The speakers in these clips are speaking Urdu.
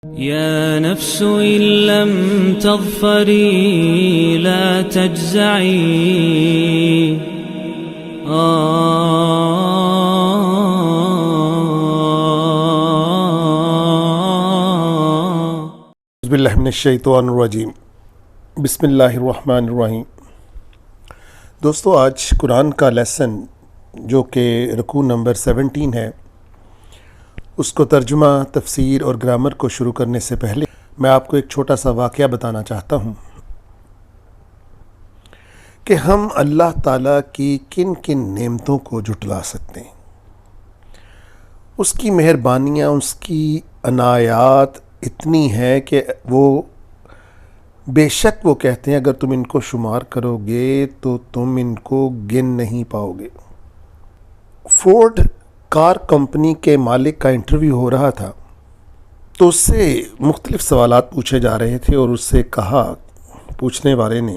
يا نفس إن لم تظفري لا تجزعي بسم اللہ من الشیطان الرجیم بسم اللہ الرحمن الرحیم۔ دوستو، آج قرآن کا لیسن جو کہ رکوع نمبر 17 ہے، اس کو ترجمہ، تفسیر اور گرامر کو شروع کرنے سے پہلے میں آپ کو ایک چھوٹا سا واقعہ بتانا چاہتا ہوں کہ ہم اللہ تعالیٰ کی کن کن نعمتوں کو جھٹلا سکتے ہیں۔ اس کی مہربانیاں، اس کی عنایات اتنی ہیں کہ وہ بے شک وہ کہتے ہیں اگر تم ان کو شمار کرو گے تو تم ان کو گن نہیں پاؤ گے۔ فورڈ کار کمپنی کے مالک کا انٹرویو ہو رہا تھا تو اس سے مختلف سوالات پوچھے جا رہے تھے، اور اس سے کہا پوچھنے والے نے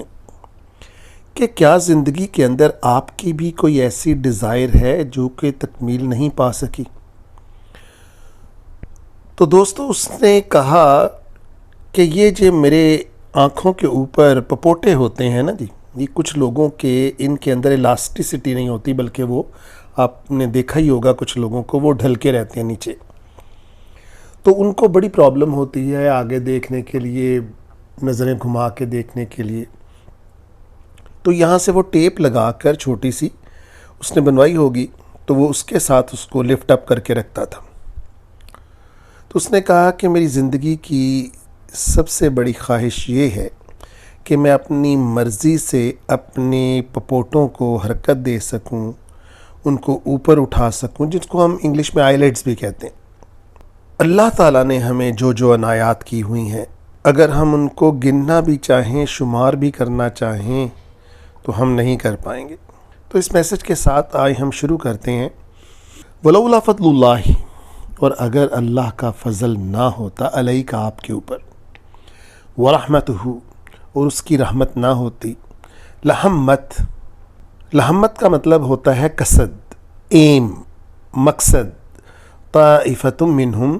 کہ کیا زندگی کے اندر آپ کی بھی کوئی ایسی ڈیزائر ہے جو کہ تکمیل نہیں پا سکی؟ تو دوستو، اس نے کہا کہ یہ جو میرے آنکھوں کے اوپر پپوٹے ہوتے ہیں نا جی، یہ کچھ لوگوں کے ان کے اندر الاسٹیسٹی نہیں ہوتی، بلکہ وہ آپ نے دیکھا ہی ہوگا کچھ لوگوں کو وہ ڈھل کے رہتے ہیں نیچے، تو ان کو بڑی پرابلم ہوتی ہے آگے دیکھنے کے لیے، نظریں گھما کے دیکھنے کے لیے۔ تو یہاں سے وہ ٹیپ لگا کر چھوٹی سی اس نے بنوائی ہوگی، تو وہ اس کے ساتھ اس کو لفٹ اپ کر کے رکھتا تھا۔ تو اس نے کہا کہ میری زندگی کی سب سے بڑی خواہش یہ ہے کہ میں اپنی مرضی سے اپنے پپوٹوں کو حرکت دے سکوں، ان کو اوپر اٹھا سکوں، جس کو ہم انگلش میں آئی لیٹس بھی کہتے ہیں۔ اللہ تعالیٰ نے ہمیں جو جو عنایات کی ہوئی ہیں، اگر ہم ان کو گننا بھی چاہیں، شمار بھی کرنا چاہیں، تو ہم نہیں کر پائیں گے۔ تو اس میسج کے ساتھ آئے ہم شروع کرتے ہیں۔ ولولا فضل اللہ، اور اگر اللہ کا فضل نہ ہوتا علیک آپ کے اوپر، ورحمتہ، اور اس کی رحمت نہ ہوتی، لہمت کا مطلب ہوتا ہے قصد، ایم، مقصد، طائفۃ منہم،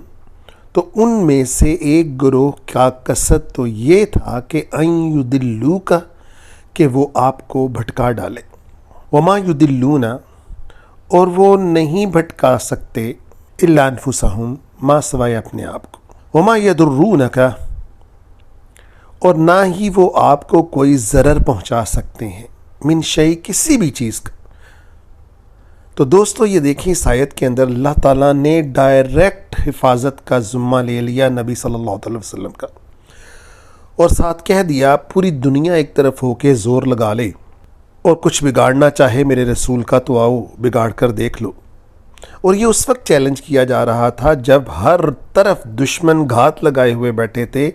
تو ان میں سے ایک گروہ کا قصد تو یہ تھا کہ ان یضلوک، کہ وہ آپ کو بھٹکا ڈالے، وما یضلون، اور وہ نہیں بھٹکا سکتے، الا انفسہم، ما سوائے اپنے آپ کو، وما یضرونک، اور نہ ہی وہ آپ کو کوئی ضرر پہنچا سکتے ہیں، من شیء، کسی بھی چیز کا۔ تو دوستو، یہ دیکھیں اس آیت کے اندر اللہ تعالیٰ نے ڈائریکٹ حفاظت کا ذمہ لے لیا نبی صلی اللہ علیہ وسلم کا، اور ساتھ کہہ دیا پوری دنیا ایک طرف ہو کے زور لگا لے اور کچھ بگاڑنا چاہے میرے رسول کا تو آؤ بگاڑ کر دیکھ لو۔ اور یہ اس وقت چیلنج کیا جا رہا تھا جب ہر طرف دشمن گھات لگائے ہوئے بیٹھے تھے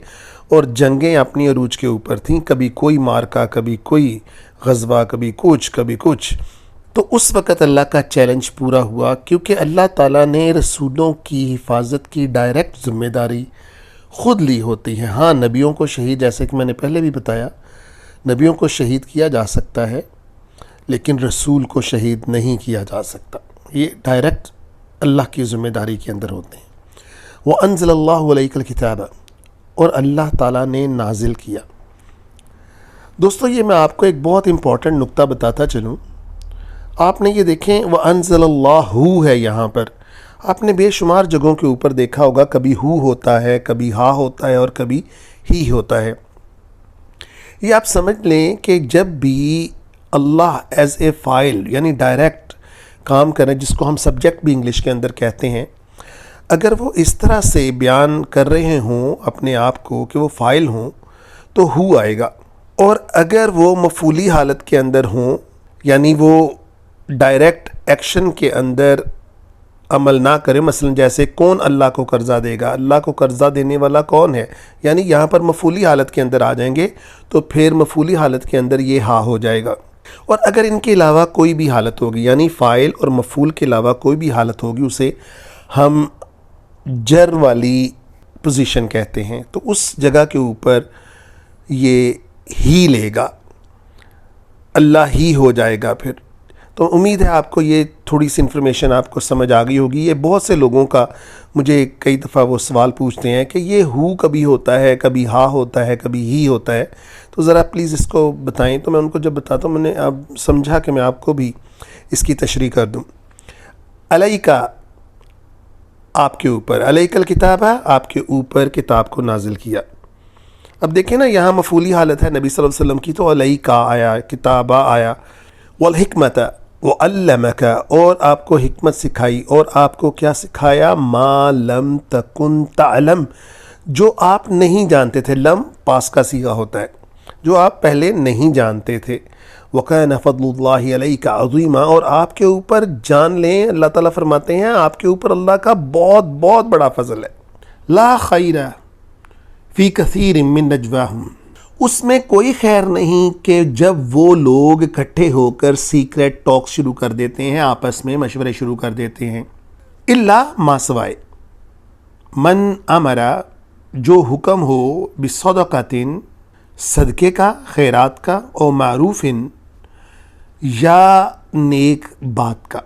اور جنگیں اپنی عروج کے اوپر تھیں، کبھی کوئی مارکا، کبھی کوئی غزوہ، کبھی کچھ۔ تو اس وقت اللہ کا چیلنج پورا ہوا، کیونکہ اللہ تعالیٰ نے رسولوں کی حفاظت کی ڈائریکٹ ذمہ داری خود لی ہوتی ہے۔ ہاں، نبیوں کو شہید، جیسے کہ میں نے پہلے بھی بتایا، نبیوں کو شہید کیا جا سکتا ہے، لیکن رسول کو شہید نہیں کیا جا سکتا۔ یہ ڈائریکٹ اللہ کی ذمہ داری کے اندر ہوتے ہیں۔ وَأَنزَلَ اللَّهُ عَلَيْكَ الْكِتَابَ، اور اللہ تعالیٰ نے نازل کیا۔ دوستو، یہ میں آپ کو ایک بہت امپورٹنٹ نقطہ بتاتا چلوں۔ آپ نے یہ دیکھیں وَأَنزَلَ اللَّهُ ہے یہاں پر، آپ نے بے شمار جگہوں کے اوپر دیکھا ہوگا، کبھی ہو ہوتا ہے، کبھی ہا ہوتا ہے، اور کبھی ہی ہوتا ہے۔ یہ آپ سمجھ لیں کہ جب بھی اللہ ایز اے فائل، یعنی ڈائریکٹ کام کریں، جس کو ہم سبجیکٹ بھی انگلش کے اندر کہتے ہیں، اگر وہ اس طرح سے بیان کر رہے ہوں اپنے آپ کو کہ وہ فائل ہوں تو ہو آئے گا، اور اگر وہ مفعولی حالت کے اندر ہوں، یعنی وہ ڈائریکٹ ایکشن کے اندر عمل نہ کرے، مثلا جیسے کون اللہ کو قرضہ دے گا، اللہ کو قرضہ دینے والا کون ہے، یعنی یہاں پر مفعولی حالت کے اندر آ جائیں گے تو پھر مفعولی حالت کے اندر یہ ہا ہو جائے گا۔ اور اگر ان کے علاوہ کوئی بھی حالت ہوگی، یعنی فاعل اور مفعول کے علاوہ کوئی بھی حالت ہوگی، اسے ہم جر والی پوزیشن کہتے ہیں، تو اس جگہ کے اوپر یہ ہی لے گا، اللہ ہی ہو جائے گا پھر۔ تو امید ہے آپ کو یہ تھوڑی سی انفارمیشن آپ کو سمجھ آ گئی ہوگی. یہ بہت سے لوگوں کا مجھے کئی دفعہ وہ سوال پوچھتے ہیں کہ یہ ہو کبھی ہوتا ہے, کبھی ہا ہوتا ہے, کبھی ہی ہوتا ہے, تو ذرا پلیز اس کو بتائیں. تو میں ان کو جب بتاتا ہوں, میں نے اب سمجھا کہ میں آپ کو بھی اس کی تشریح کر دوں. علیکا آپ کے اوپر, علیکا الکتاب ہے, آپ کے اوپر کتاب کو نازل کیا. اب دیکھیں نا, یہاں مفعولی حالت ہے نبی صلی اللہ علیہ وسلم کی, تو علیکا آیا, کتابہ آیا, والحکمت وعلمک, اور آپ کو حکمت سکھائی, اور آپ کو کیا سکھایا, ما لم تکن تعلم, جو آپ نہیں جانتے تھے. لم پاس کا صیغہ ہوتا ہے, جو آپ پہلے نہیں جانتے تھے. وَكَانَ فَضْلُ اللَّهِ عَلَيْكَ عَظِيمًا, اور آپ کے اوپر جان لیں, اللہ تعالیٰ فرماتے ہیں آپ کے اوپر اللہ کا بہت بہت بڑا فضل ہے. لا خیر فی کثیر من نجواہم, اس میں کوئی خیر نہیں کہ جب وہ لوگ اکٹھے ہو کر سیکریٹ ٹاک شروع کر دیتے ہیں, آپس میں مشورے شروع کر دیتے ہیں. الا ما سوائے, من امرا, جو حکم ہو, بصدقۃ, صدقے کا, خیرات کا, او معروف, یا نیک بات کا.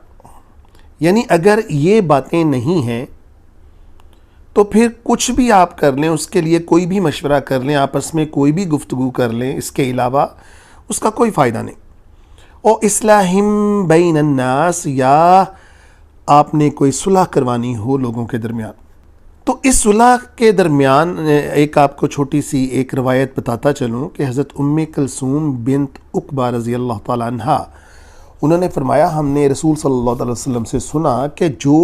یعنی اگر یہ باتیں نہیں ہیں تو پھر کچھ بھی آپ کر لیں, اس کے لیے کوئی بھی مشورہ کر لیں, آپس میں کوئی بھی گفتگو کر لیں, اس کے علاوہ اس کا کوئی فائدہ نہیں. او اصلاحم بین الناس, یا آپ نے کوئی صلح کروانی ہو لوگوں کے درمیان. تو اس صلح کے درمیان ایک آپ کو چھوٹی سی ایک روایت بتاتا چلوں کہ حضرت کلثوم بنت عقبہ رضی اللہ تعالیٰ عنہا, انہوں نے فرمایا ہم نے رسول صلی اللہ علیہ وسلم سے سنا کہ جو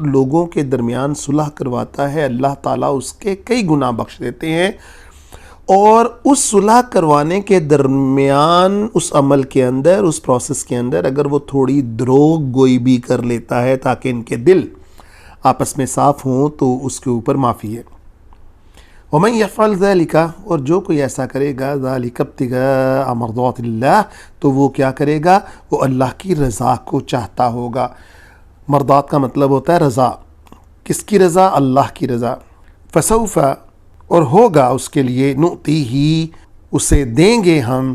لوگوں کے درمیان صلح کرواتا ہے اللہ تعالیٰ اس کے کئی گناہ بخش دیتے ہیں, اور اس صلح کروانے کے درمیان اس عمل کے اندر, اس پروسیس کے اندر, اگر وہ تھوڑی دروغ گوئی بھی کر لیتا ہے تاکہ ان کے دل آپس میں صاف ہوں, تو اس کے اوپر معافی ہے. وَمَنْ يَفْعَلْ ذَلِكَ, اور جو کوئی ایسا کرے گا, ذَلِكَ ابْتِغَاءَ مَرْضَاتِ اللَّهِ, تو وہ کیا کرے گا, وہ اللہ کی رضا کو چاہتا ہوگا. مرضات کا مطلب ہوتا ہے رضا. کس کی رضا, اللہ کی رضا. فَسَوْفَ, اور ہوگا اس کے لیے, نُؤْتِيهِ, اسے دیں گے ہم.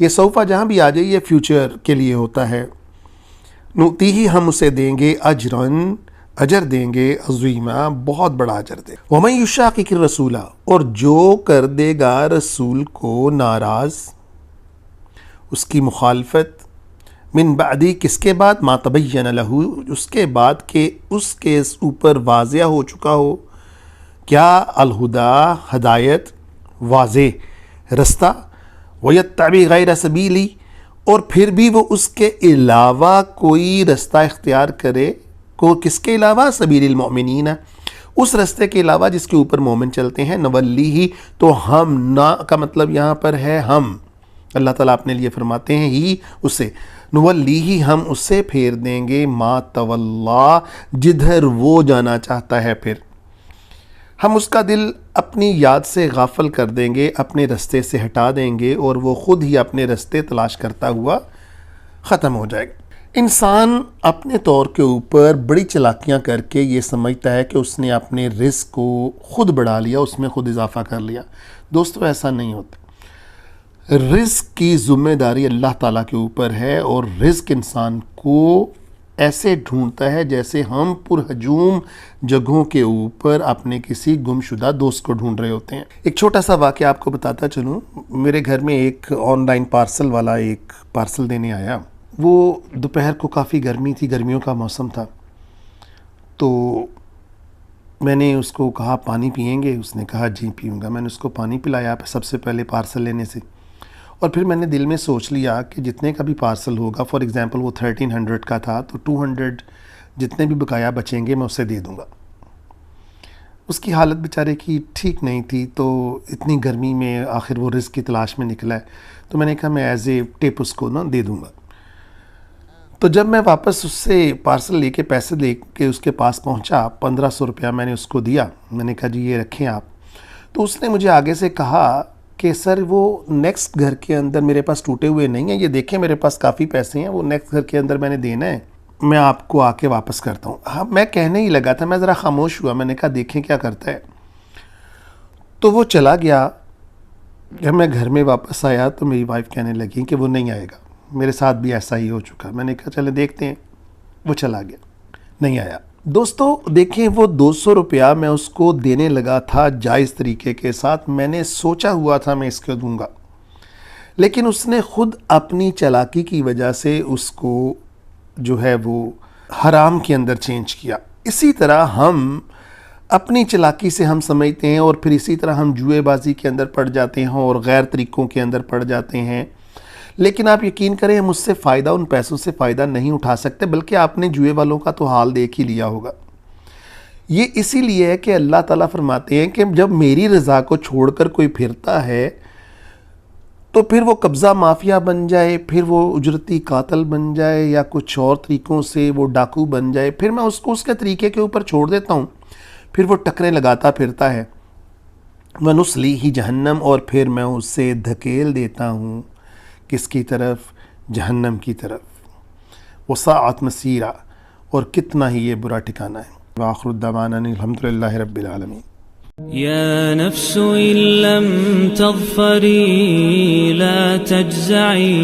یہ سوفا جہاں بھی آ جائے یہ فیوچر کے لیے ہوتا ہے. نُؤْتِيهِ, ہم اسے دیں گے, اجرن, اجر دیں گے, عظیمہ, بہت بڑا اجر دیں. وَمَن يُشَاقِقِ الرَّسُولَ, اور جو کر دے گا رسول کو ناراض, اس کی مخالفت, من بعدی, کس کے بعد, ما تبین لہ, اس کے بعد کہ اس کے اوپر واضح ہو چکا ہو, کیا, الہدا, ہدایت, واضح رستہ, وَيَتَّبِعْ غَيْرَ سَبِيلِ, اور پھر بھی وہ اس کے علاوہ کوئی رستہ اختیار کرے, کو کس کے علاوہ, سبیل المؤمنین, اس رستے کے علاوہ جس کے اوپر مومن چلتے ہیں, نولیہ, تو ہم, نا کا مطلب یہاں پر ہے ہم, اللہ تعالیٰ اپنے لیے فرماتے ہیں ہی اسے, نولیہ, ہم اسے پھیر دیں گے, ما تولا, جدھر وہ جانا چاہتا ہے, پھر ہم اس کا دل اپنی یاد سے غافل کر دیں گے, اپنے رستے سے ہٹا دیں گے, اور وہ خود ہی اپنے رستے تلاش کرتا ہوا ختم ہو جائے گا. انسان اپنے طور کے اوپر بڑی چلاکیاں کر کے یہ سمجھتا ہے کہ اس نے اپنے رزق کو خود بڑھا لیا, اس میں خود اضافہ کر لیا. دوستو ایسا نہیں ہوتا. رزق کی ذمہ داری اللہ تعالیٰ کے اوپر ہے, اور رزق انسان کو ایسے ڈھونڈتا ہے جیسے ہم پرہجوم جگہوں کے اوپر اپنے کسی گمشدہ دوست کو ڈھونڈ رہے ہوتے ہیں. ایک چھوٹا سا واقعہ آپ کو بتاتا چلوں. میرے گھر میں ایک آن لائن پارسل والا ایک پارسل دینے آیا. وہ دوپہر کو کافی گرمی تھی, گرمیوں کا موسم تھا, تو میں نے اس کو کہا پانی پئیں گے, اس نے کہا جی پیوں گا. میں نے اس کو پانی پلایا سب سے پہلے پارسل لینے سے, اور پھر میں نے دل میں سوچ لیا کہ جتنے کا بھی پارسل ہوگا, فار ایگزامپل وہ 1300 کا تھا, تو 200 جتنے بھی بقایا بچیں گے میں اسے دے دوں گا. اس کی حالت بیچارے کی ٹھیک نہیں تھی, تو اتنی گرمی میں آخر وہ رزق کی تلاش میں نکلا ہے, تو میں نے کہا میں ایز اے ٹپ اس کو نا دے دوں گا. تو جب میں واپس اس سے پارسل لے کے پیسے لے کے اس کے پاس پہنچا, 1500 روپیہ میں نے اس کو دیا. میں نے کہا جی یہ رکھیں آپ. تو اس نے مجھے آگے سے کہا کہ سر وہ نیکسٹ گھر کے اندر میرے پاس ٹوٹے ہوئے نہیں ہیں, یہ دیکھیں میرے پاس کافی پیسے ہیں, وہ نیکسٹ گھر کے اندر میں نے دینا ہے, میں آپ کو آ کے واپس کرتا ہوں. ہاں میں کہنے ہی لگا تھا, میں ذرا خاموش ہوا, میں نے کہا دیکھیں کیا کرتا ہے. تو وہ چلا گیا. جب میں گھر میں واپس آیا تو میری وائف کہنے لگی کہ وہ نہیں آئے گا. میرے ساتھ بھی ایسا ہی ہو چکا. میں نے کہا چلے دیکھتے ہیں. وہ چلا گیا, نہیں آیا. دوستو دیکھیں, وہ 200 روپیہ میں اس کو دینے لگا تھا جائز طریقے کے ساتھ. میں نے سوچا ہوا تھا میں اس کو دوں گا, لیکن اس نے خود اپنی چالاکی کی وجہ سے اس کو جو ہے وہ حرام کے اندر چینج کیا. اسی طرح ہم اپنی چالاکی سے ہم سمجھتے ہیں اور پھر اسی طرح ہم جوئے بازی کے اندر پڑ جاتے ہیں اور غیر طریقوں کے اندر پڑ جاتے ہیں. لیکن آپ یقین کریں, ہم اس سے فائدہ, ان پیسوں سے فائدہ نہیں اٹھا سکتے, بلکہ آپ نے جوئے والوں کا تو حال دیکھ ہی لیا ہوگا. یہ اسی لیے ہے کہ اللہ تعالیٰ فرماتے ہیں کہ جب میری رضا کو چھوڑ کر کوئی پھرتا ہے تو پھر وہ قبضہ مافیا بن جائے, پھر وہ اجرتی قاتل بن جائے, یا کچھ اور طریقوں سے وہ ڈاکو بن جائے, پھر میں اس کو اس کے طریقے کے اوپر چھوڑ دیتا ہوں, پھر وہ ٹکریں لگاتا پھرتا ہے. وَنُصْلِيهِ جہنم, اور پھر میں اس سے دھکیل دیتا ہوں کس کی طرف؟ جہنم کی طرف. وَسَاءَتْ مَصِيرًا, اور کتنا ہی یہ برا ٹھکانہ ہے. وآخر الدعوانا الحمدللہ رب العالمین. يا نفس إن لم تظفري لا تجزعي